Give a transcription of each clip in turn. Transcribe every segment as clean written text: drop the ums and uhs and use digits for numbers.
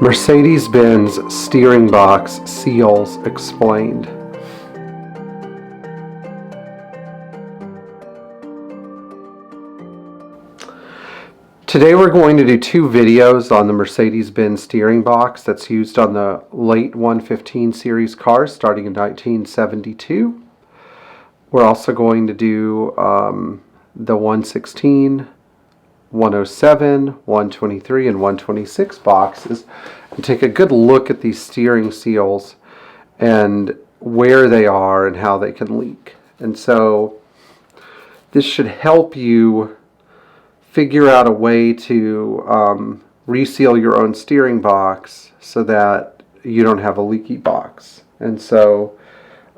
Mercedes Benz steering box seals explained. Today we're going to do two videos on the Mercedes Benz steering box that's used on the late 115 series cars starting in 1972. We're also going to do the 116, 107, 123, and 126 boxes and take a good look at these steering seals and where they are and how they can leak. And so this should help you figure out a way to reseal your own steering box so that you don't have a leaky box. And so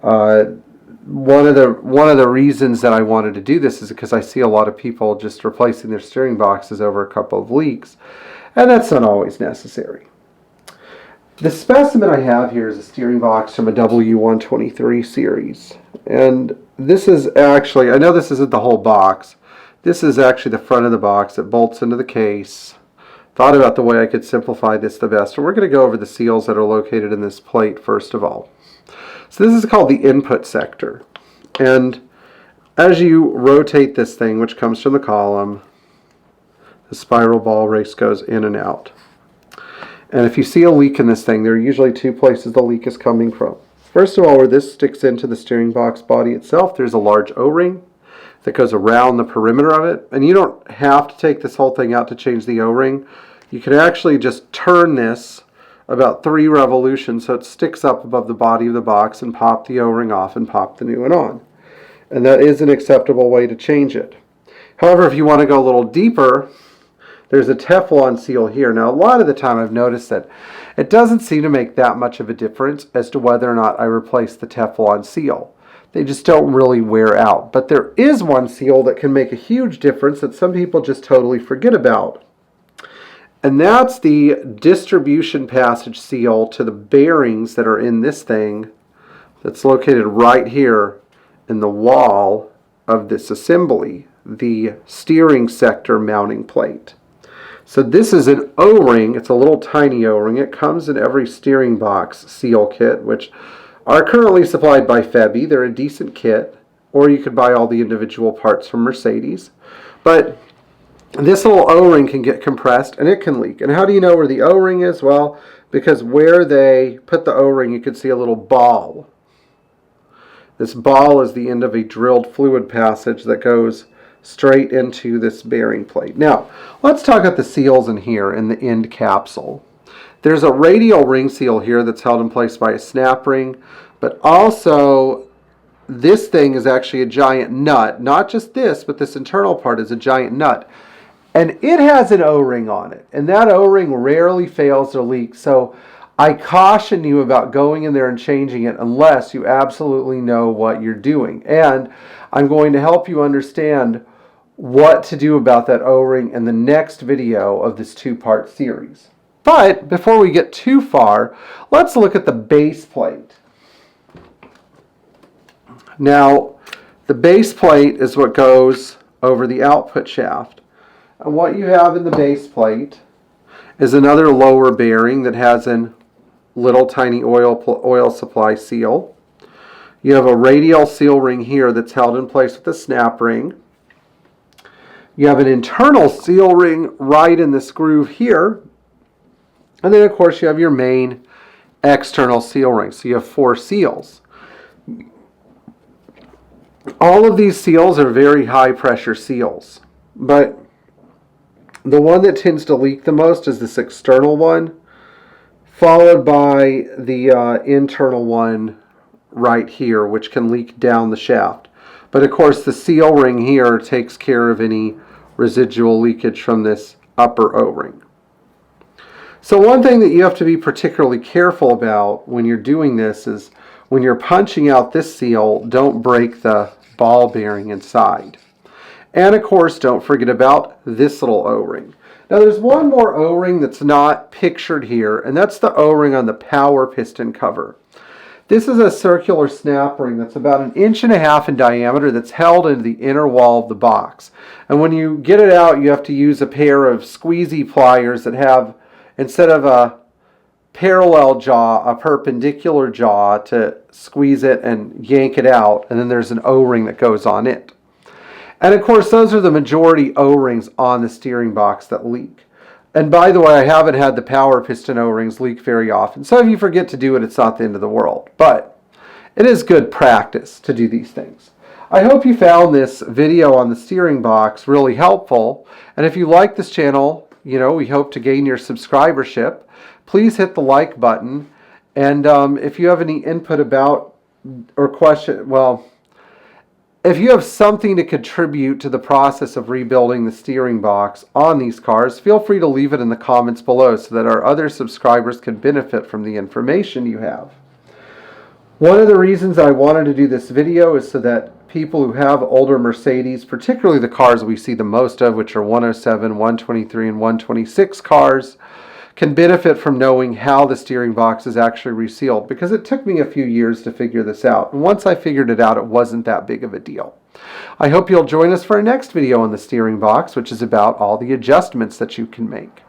one of the reasons that I wanted to do this is because I see a lot of people just replacing their steering boxes over a couple of leaks, and that's not always necessary. The specimen I have here is a steering box from a W123 series, and this is actually, I know this isn't the whole box. This is actually the front of the box that bolts into the case. Thought about the way I could simplify this the best. So we're going to go over the seals that are located in this plate first of all. So this is called the input sector. And as you rotate this thing, which comes from the column, the spiral ball race goes in and out. And if you see a leak in this thing, there are usually two places the leak is coming from. First of all, where this sticks into the steering box body itself, there's a large O-ring that goes around the perimeter of it. And you don't have to take this whole thing out to change the O-ring. You can actually just turn this about 3 revolutions so it sticks up above the body of the box and pop the O-ring off and pop the new one on. And that is an acceptable way to change it. However, if you want to go a little deeper, there's a Teflon seal here. Now, a lot of the time I've noticed that it doesn't seem to make that much of a difference as to whether or not I replace the Teflon seal. They just don't really wear out. But there is one seal that can make a huge difference that some people just totally forget about. And that's the distribution passage seal to the bearings that are in this thing that's located right here in the wall of this assembly, the steering sector mounting plate. So this is an O-ring. It's a little tiny O-ring. It comes in every steering box seal kit, which are currently supplied by Febby. They're a decent kit, or you could buy all the individual parts from Mercedes. But this little O-ring can get compressed and it can leak. And how do you know where the O-ring is? Well, because where they put the O-ring, you can see a little ball. This ball is the end of a drilled fluid passage that goes straight into this bearing plate. Now, let's talk about the seals in here in the end capsule. There's a radial ring seal here that's held in place by a snap ring, but also this thing is actually a giant nut. Not just this, but this internal part is a giant nut. And it has an O-ring on it, and that O-ring rarely fails to leak. So I caution you about going in there and changing it unless you absolutely know what you're doing. And I'm going to help you understand what to do about that O-ring in the next video of this two-part series. But before we get too far, let's look at the base plate. Now, the base plate is what goes over the output shaft. And what you have in the base plate is another lower bearing that has a little tiny oil supply seal. You have a radial seal ring here that's held in place with a snap ring. You have an internal seal ring right in this groove here. And then, of course, you have your main external seal ring. So you have 4 seals. All of these seals are very high pressure seals. But the one that tends to leak the most is this external one, followed by the internal one right here, which can leak down the shaft. But of course, the seal ring here takes care of any residual leakage from this upper O-ring. So one thing that you have to be particularly careful about when you're doing this is when you're punching out this seal, don't break the ball bearing inside. And of course, don't forget about this little O-ring. Now there's one more O-ring that's not pictured here, and that's the O-ring on the power piston cover. This is a circular snap ring that's about 1.5 inches in diameter that's held into the inner wall of the box. And when you get it out, you have to use a pair of squeezy pliers that have, instead of a parallel jaw, a perpendicular jaw to squeeze it and yank it out, and then there's an O-ring that goes on it. And of course, those are the majority O-rings on the steering box that leak. And by the way, I haven't had the power piston O-rings leak very often, so if you forget to do it, it's not the end of the world. But it is good practice to do these things. I hope you found this video on the steering box really helpful, and if you like this channel, we hope to gain your subscribership. Please hit the like button, and if you have any input about or question, if you have something to contribute to the process of rebuilding the steering box on these cars, feel free to leave it in the comments below so that our other subscribers can benefit from the information you have. One of the reasons I wanted to do this video is so that people who have older Mercedes, particularly the cars we see the most of, which are 107, 123, and 126 cars, can benefit from knowing how the steering box is actually resealed, because it took me a few years to figure this out. And once I figured it out, it wasn't that big of a deal. I hope you'll join us for our next video on the steering box, which is about all the adjustments that you can make.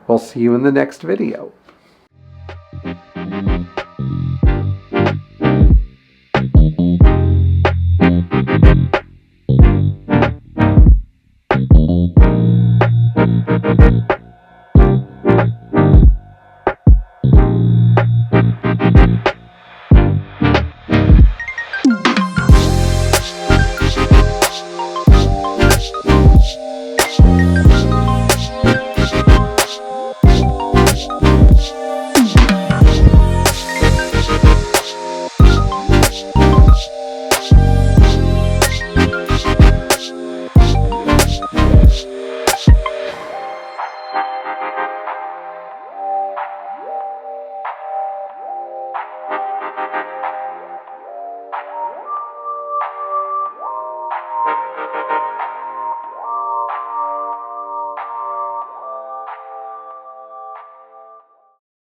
We'll see you in the next video.